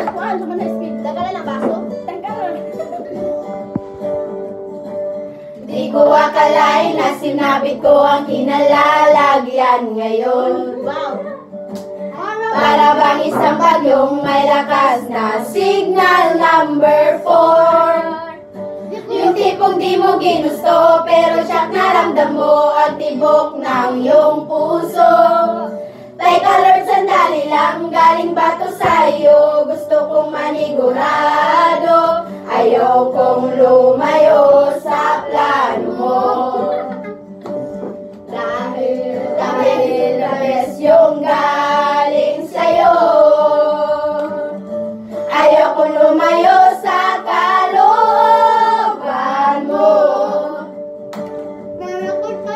nagkuhan sa mga speed. Dagalan na baso. Tangkaron. Di ko akalain na sinabit ko ang kinalalagyan ngayon. Wow. Para bang isang bagyong may lakas na signal number 4. Yung tipong di mo ginusto pero siyak naramdam mo ang tibok ng iyong puso. Teka Lord, sandali lang, galing ba to sa'yo? Gusto kong manigurado, ayaw kong lumayo sa plano mo. Dahil the best yung galing sa'yo. Ayaw kong lumayo sa kalooban mo.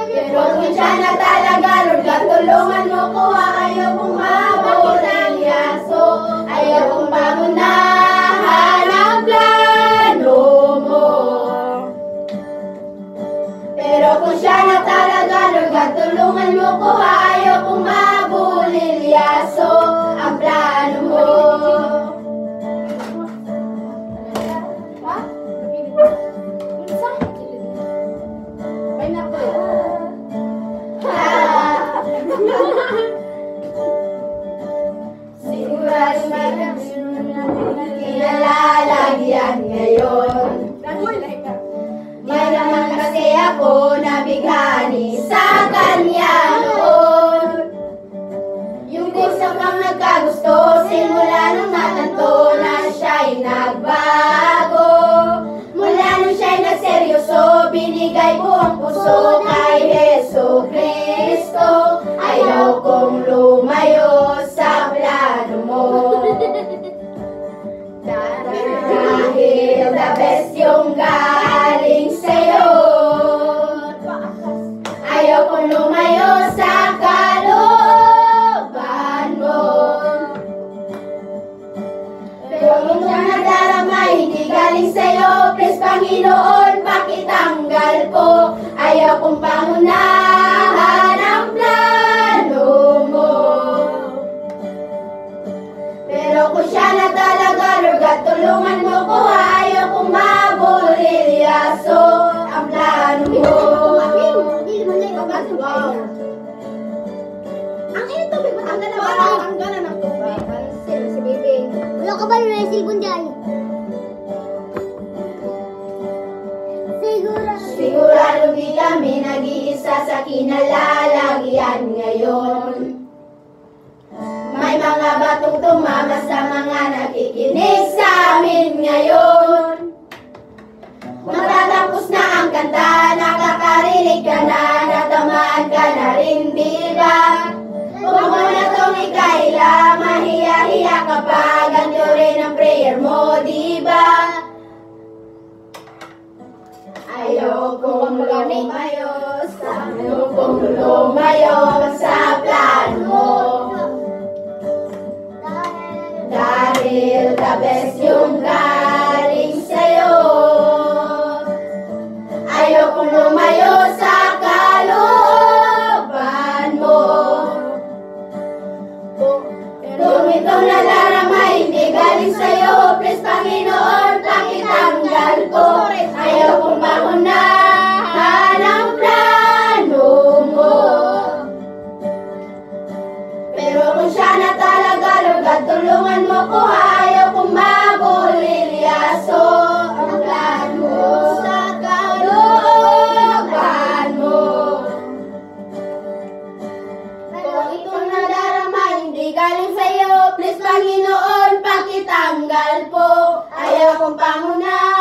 Pero kung siya na talaga, Lord, katulungan mo ko. Ayaw kong mabot ng yaso. Ayaw kong pangunahan ang plano mo. Pero kung siya na talaga, Lord, katulungan mo ko. Ayaw kong mabulil yaso ang plano mo. Sigurado na kinalalagyan ngayon. May naman kasi ako nabighani sa kanya noon. Yung gusto kang nagkagusto, simula nung natanto na siya'y nagbago. Mula nung siya'y nagseryoso, binigay buong puso kay Jesu Cristo. Ayaw kong lumayo sa plano mo. Dahil the best yung galing sa'yo. Ayaw kong lumayo sa kalooban mo. Pero kung siya nadarama, hindi galing sa'yo. Please Panginoon, pakitanggal po. Ayaw kong pangunahan ang plano mo. Pero kung siya na talaga, Lord, tulungan mo ko. Ayaw kong mabulil yaso ang plano mo. Wow. Ang init tubig, matanggal na ba? Tanggal na ng tubig. Si Bibi. Wala ka ba yung cellphone dyan? Sigurado di kami nag-iisa sa kinalalagyan ngayon. May mga batong tumama sa mga nakikinig sa amin ngayon. Matatapos na ang kanta, nakakarinig ka na, natamaan ka na rin, di ba? Huwag mo na itong ikaila, mahiya-hiya ka pa, ganito rin ang prayer mo, di ba? Ayokong lumayo sa plano mo. Dahil the best yung galing sa'yo. Ayokong lumayo sa kalooban mo. Kung itong nadarama hindi galing sa'yo, please Panginoon, pakitanggal ko. Ayaw kong pangunahan ang plano mo. Pero kung siya na talaga, Lord, tulungan mo ko. Ayaw kong mabulil yaso ang plano mo sa kalooban mo. Kung itong nadarama hindi galing sa'yo, please Panginoon, pakitanggal po. Ayaw kong pangunahan